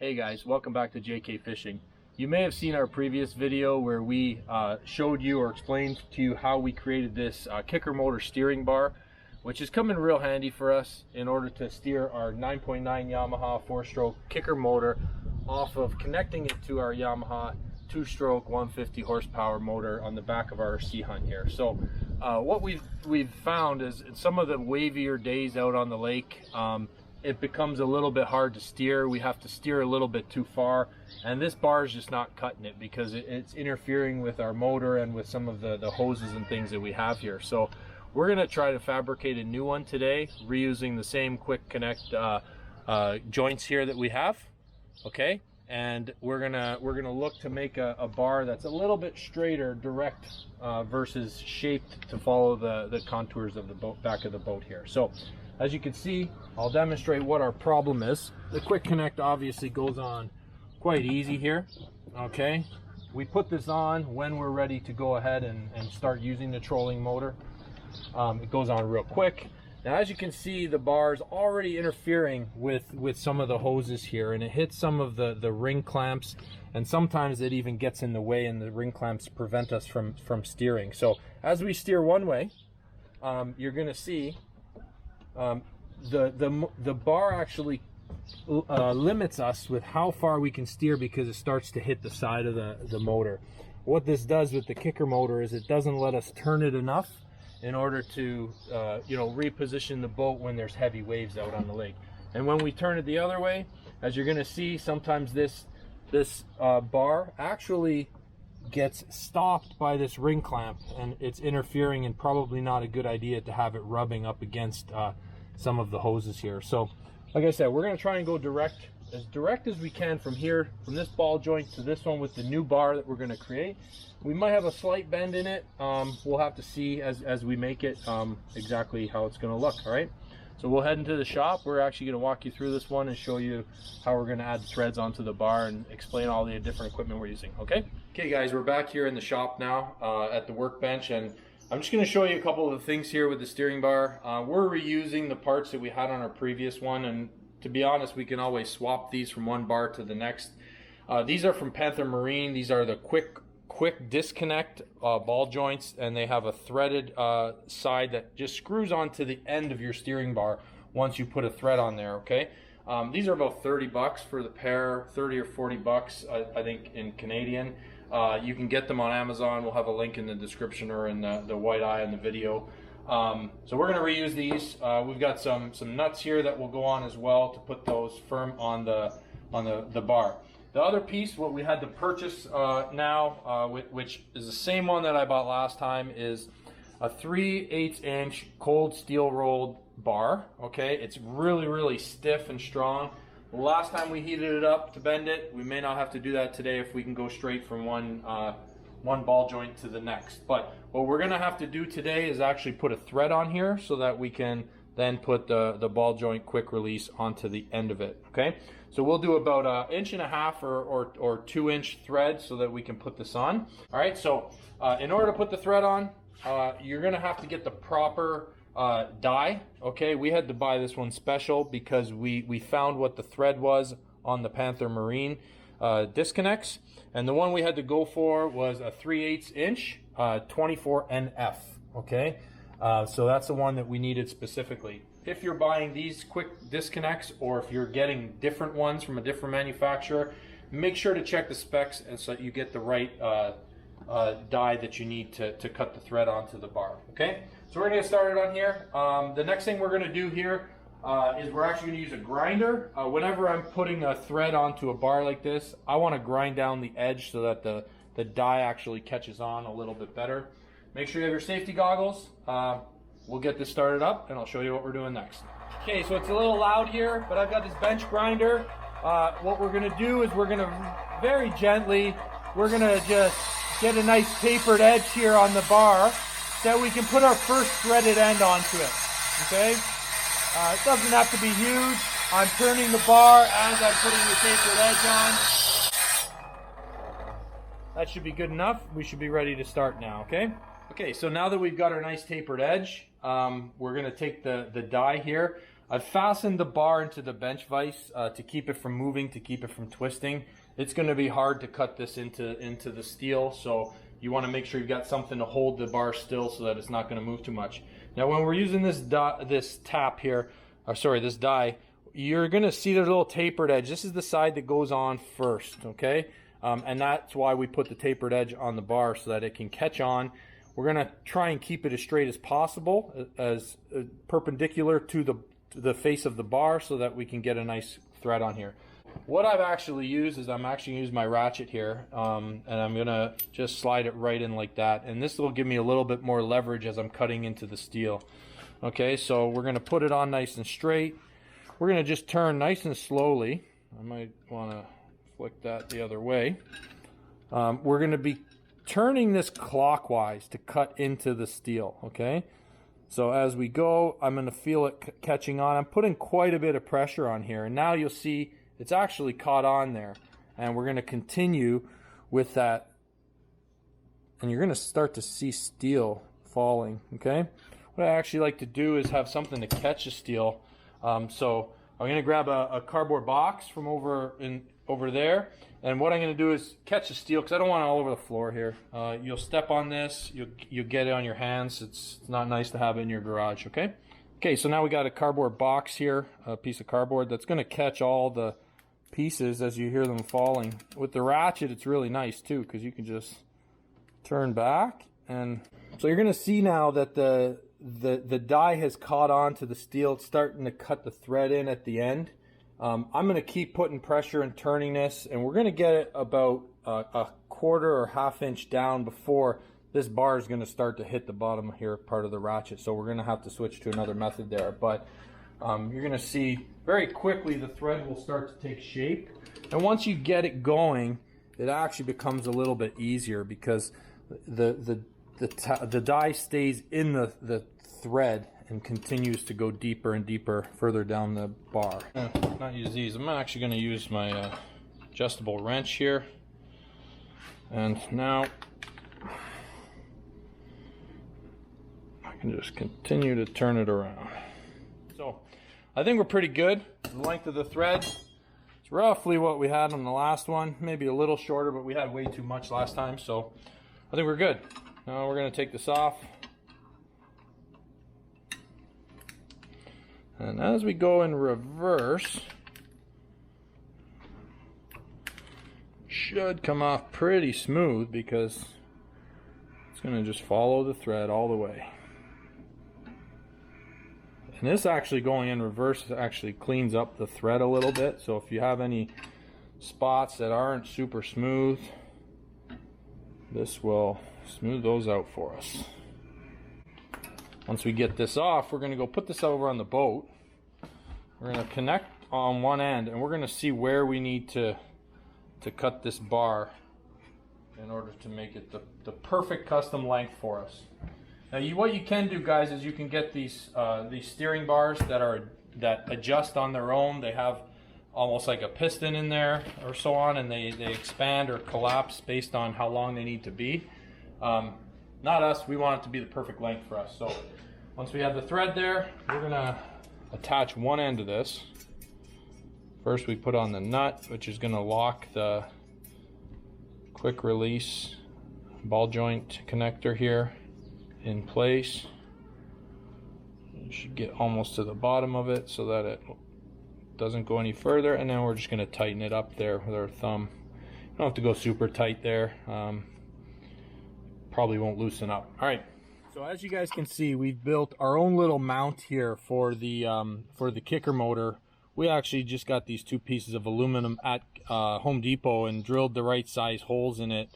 Hey guys, welcome back to JK Fishing. You may have seen our previous video where we showed you or explained to you how we created this kicker motor steering bar, which is coming real handy for us in order to steer our 9.9 Yamaha 4-stroke kicker motor off of connecting it to our Yamaha 2-stroke 150 horsepower motor on the back of our Sea Hunt here. So what we've found is in some of the wavier days out on the lake, it becomes a little bit hard to steer. We have to steer a little bit too far, and this bar is just not cutting it because it's interfering with our motor and with some of the hoses and things that we have here. So we're going to try to fabricate a new one today, reusing the same quick connect joints here that we have. Okay, and we're gonna look to make a bar that's a little bit straighter, direct, versus shaped to follow the contours of the back of the boat here. So as you can see, I'll demonstrate what our problem is. The quick connect obviously goes on quite easy here. Okay, we put this on when we're ready to go ahead and start using the trolling motor. It goes on real quick. Now as you can see, the bar is already interfering with some of the hoses here, and it hits some of the ring clamps, and sometimes it even gets in the way, and the ring clamps prevent us from steering. So as we steer one way, you're going to see the bar actually limits us with how far we can steer because it starts to hit the side of the motor. What this does with the kicker motor is it doesn't let us turn it enough in order to reposition the boat when there's heavy waves out on the lake. And when we turn it the other way, as you're going to see, sometimes this bar actually gets stopped by this ring clamp, and it's interfering, and probably not a good idea to have it rubbing up against some of the hoses here. So like I said, we're going to try and go direct as we can from here, from this ball joint to this one with the new bar that we're going to create. We might have a slight bend in it. We'll have to see as we make it exactly how it's going to look. All right, so we'll head into the shop. We're actually going to walk you through this one and show you how we're going to add threads onto the bar and explain all the different equipment we're using. Okay guys, we're back here in the shop now at the workbench, and I'm just going to show you a couple of the things here with the steering bar. We're reusing the parts that we had on our previous one, and to be honest, we can always swap these from one bar to the next. These are from Panther Marine. These are the quick disconnect ball joints, and they have a threaded side that just screws onto the end of your steering bar once you put a thread on there. Okay, these are about 30 bucks for the pair, 30 or 40 bucks I think in Canadian. You can get them on Amazon. We'll have a link in the description or in the white eye in the video. So we're going to reuse these. We've got some nuts here that will go on as well to put those firm on the bar. The other piece, what we had to purchase now, which is the same one that I bought last time, is a 3/8 inch cold steel rolled bar. Okay, it's really stiff and strong. Last time we heated it up to bend it. We may not have to do that today if we can go straight from one ball joint to the next. But what we're going to have to do today is actually put a thread on here so that we can then put the ball joint quick release onto the end of it. Okay, so we'll do about 1.5 inches or 2 inch thread so that we can put this on. All right, so in order to put the thread on, you're going to have to get the proper die. Okay, we had to buy this one special because we found what the thread was on the Panther Marine disconnects, and the one we had to go for was a 3/8 inch 24 NF. Okay, so that's the one that we needed specifically. If you're buying these quick disconnects, or if you're getting different ones from a different manufacturer, make sure to check the specs and so you get the right die that you need to cut the thread onto the bar. Okay, so we're gonna get started on here. The next thing we're gonna do here is we're actually gonna use a grinder. Whenever I'm putting a thread onto a bar like this, I want to grind down the edge so that the die actually catches on a little bit better. Make sure you have your safety goggles. We'll get this started up and I'll show you what we're doing next. Okay, so it's a little loud here, but I've got this bench grinder. What we're gonna do is we're gonna very gently, we're gonna just get a nice tapered edge here on the bar so that we can put our first threaded end onto it. Okay, it doesn't have to be huge. I'm turning the bar as I'm putting the tapered edge on. That should be good enough. We should be ready to start now. Okay, so now that we've got our nice tapered edge, we're going to take the die here. I've fastened the bar into the bench vise to keep it from moving, to keep it from twisting. It's going to be hard to cut this into the steel, so you want to make sure you've got something to hold the bar still so that it's not going to move too much. Now when we're using this tap here, or sorry, this die, you're going to see there's a little tapered edge. This is the side that goes on first, okay? And that's why we put the tapered edge on the bar, so that it can catch on. We're going to try and keep it as straight as possible, as perpendicular to the face of the bar, so that we can get a nice thread on here. What I've actually used is I'm actually using my ratchet here, and I'm going to just slide it right in like that. And this will give me a little bit more leverage as I'm cutting into the steel. Okay, so we're going to put it on nice and straight. We're going to just turn nice and slowly. I might want to flick that the other way. We're going to be turning this clockwise to cut into the steel, okay? So as we go, I'm going to feel it catching on. I'm putting quite a bit of pressure on here, and now you'll see it's actually caught on there. And we're going to continue with that, and you're going to start to see steel falling, okay? What I actually like to do is have something to catch the steel. So I'm going to grab a cardboard box from over there, and what I'm going to do is catch the steel, because I don't want it all over the floor here. You'll step on this, you'll get it on your hands. It's not nice to have it in your garage, okay? Okay, so now we got a cardboard box here, a piece of cardboard that's going to catch all the pieces as you hear them falling. With the ratchet, it's really nice too, because you can just turn back, and so you're going to see now that the die has caught on to the steel. It's starting to cut the thread in at the end. I'm going to keep putting pressure and turning this, and we're going to get it about a quarter or half-inch down before this bar is going to start to hit the bottom here, part of the ratchet. So we're going to have to switch to another method there. But you're going to see very quickly the thread will start to take shape. And once you get it going, it actually becomes a little bit easier, because the die stays in the thread and continues to go deeper and deeper further down the bar. Not use these. I'm actually going to use my adjustable wrench here. And now I can just continue to turn it around. So I think we're pretty good. The length of the thread, it's roughly what we had on the last one. Maybe a little shorter, but we had way too much last time. So I think we're good. Now we're going to take this off. And as we go in reverse, should come off pretty smooth, because it's going to just follow the thread all the way. And this actually going in reverse actually cleans up the thread a little bit. So if you have any spots that aren't super smooth, this will smooth those out for us. Once we get this off, we're going to go put this over on the boat. We're going to connect on one end, and we're going to see where we need to cut this bar in order to make it the perfect custom length for us. Now, what you can do, guys, is you can get these steering bars that adjust on their own. They have almost like a piston in there or so on, and they expand or collapse based on how long they need to be. Not us. We want it to be the perfect length for us. So once we have the thread there, we're going to attach one end of this. First we put on the nut, which is going to lock the quick release ball joint connector here in place. You should get almost to the bottom of it so that it doesn't go any further, and then we're just going to tighten it up there with our thumb. You don't have to go super tight there. Probably won't loosen up. All right, so as you guys can see, we've built our own little mount here for the kicker motor. We actually just got these two pieces of aluminum at Home Depot and drilled the right size holes in it.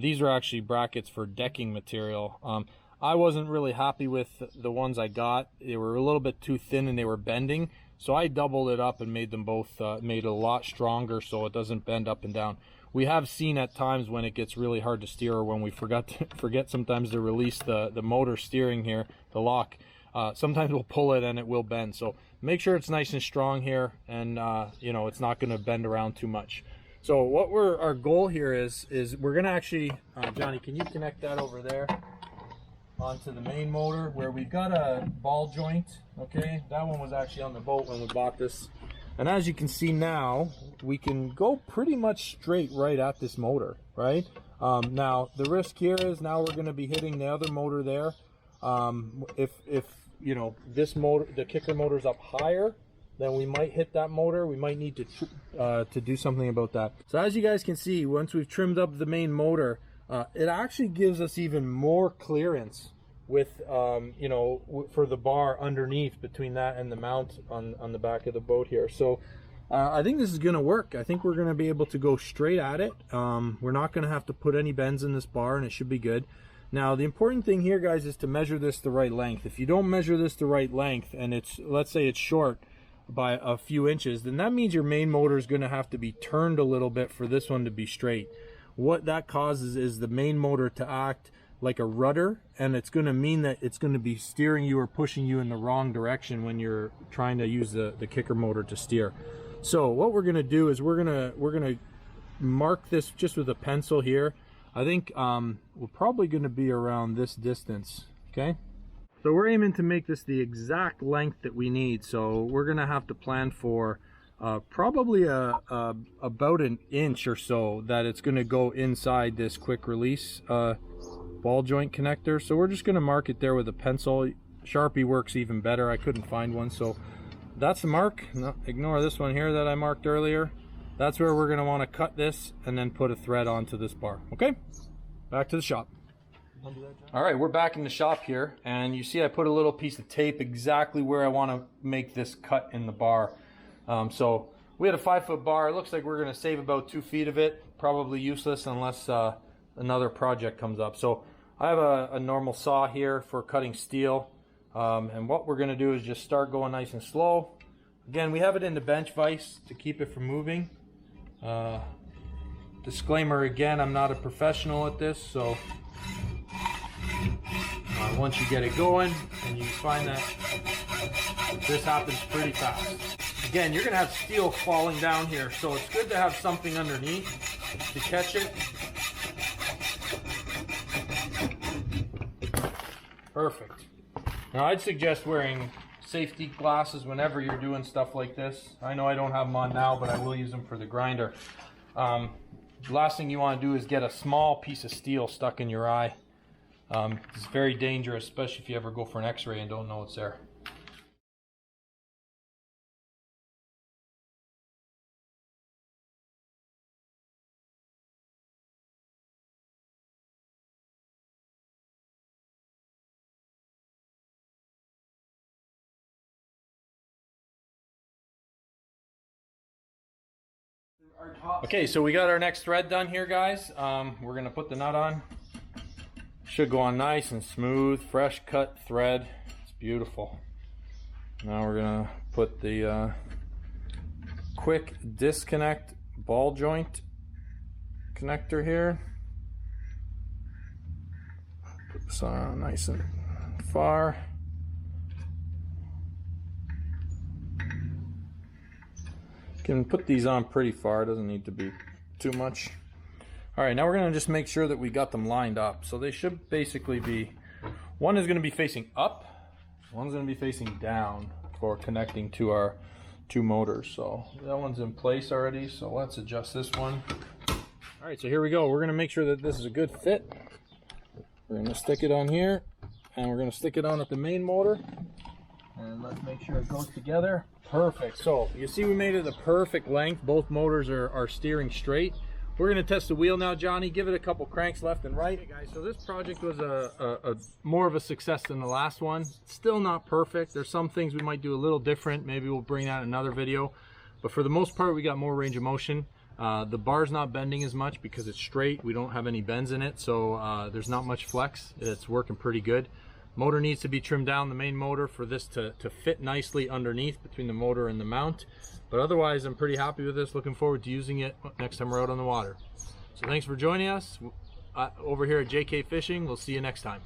These are actually brackets for decking material. I wasn't really happy with the ones I got. They were a little bit too thin and they were bending, so I doubled it up and made them both made it a lot stronger so it doesn't bend up and down. We have seen at times when it gets really hard to steer, or when we forget sometimes to release the motor steering here, the lock. Sometimes we'll pull it and it will bend. So make sure it's nice and strong here, and you know, it's not going to bend around too much. So what our goal here is we're going to actually, Johnny, can you connect that over there? onto the main motor where we've got a ball joint. Okay, that one was actually on the boat when we bought this. And as you can see now, we can go pretty much straight right at this motor, right? Now, the risk here is now we're going to be hitting the other motor there. If you know, this motor, the kicker motor's up higher, then we might hit that motor. We might need to do something about that. So as you guys can see, once we've trimmed up the main motor, it actually gives us even more clearance with, you know, for the bar underneath between that and the mount on the back of the boat here. So I think this is going to work. I think we're going to be able to go straight at it. We're not going to have to put any bends in this bar, and it should be good. Now, the important thing here, guys, is to measure this the right length. If you don't measure this the right length, and it's, let's say it's short by a few inches, then that means your main motor is going to have to be turned a little bit for this one to be straight. What that causes is the main motor to act like a rudder, and it's going to mean that it's going to be steering you or pushing you in the wrong direction when you're trying to use the kicker motor to steer. So what we're going to do is we're going to mark this just with a pencil here. I think we're probably going to be around this distance. Okay, so we're aiming to make this the exact length that we need. So we're going to have to plan for probably about an inch or so that it's going to go inside this quick release ball joint connector. So we're just going to mark it there with a pencil. Sharpie works even better. I couldn't find one, so that's the mark. No, ignore this one here that I marked earlier. That's where we're going to want to cut this and then put a thread onto this bar. Okay, back to the shop. All right, we're back in the shop here, and you see I put a little piece of tape exactly where I want to make this cut in the bar. So we had a 5-foot bar. It looks like we're going to save about 2 feet of it. Probably useless unless another project comes up. So I have a normal saw here for cutting steel, and what we're going to do is just start going nice and slow. Again, we have it in the bench vise to keep it from moving. Disclaimer again, I'm not a professional at this, so once you get it going and you find that this happens pretty fast. Again, you're going to have steel falling down here, so it's good to have something underneath to catch it. Perfect. Now I'd suggest wearing safety glasses whenever you're doing stuff like this. I know I don't have them on now, but I will use them for the grinder. The last thing you want to do is get a small piece of steel stuck in your eye. It's very dangerous, especially if you ever go for an x-ray and don't know it's there. Okay, so we got our next thread done here, guys. We're gonna put the nut on. Should go on nice and smooth, fresh cut thread. It's beautiful. Now we're gonna put the quick disconnect ball joint connector here. Put this on nice and far. Can put these on pretty far, doesn't need to be too much. All right, now we're gonna just make sure that we got them lined up. So they should basically be, one is gonna be facing up, one's gonna be facing down for connecting to our 2 motors. So that one's in place already, so let's adjust this one. All right, so here we go. We're gonna make sure that this is a good fit. We're gonna stick it on here, and we're gonna stick it on at the main motor. And let's make sure it goes together. Perfect. So you see we made it the perfect length. Both motors are steering straight. We're going to test the wheel now, Johnny. Give it a couple cranks left and right. Okay, guys, so this project was a more of a success than the last one. Still not perfect. There's some things we might do a little different. Maybe we'll bring out another video. But for the most part, we got more range of motion. The bar's not bending as much because it's straight. We don't have any bends in it, so there's not much flex. It's working pretty good. Motor needs to be trimmed down, the main motor, for this to fit nicely underneath between the motor and the mount. But otherwise, I'm pretty happy with this. Looking forward to using it next time we're out on the water. So thanks for joining us over here at JK Fishing. We'll see you next time.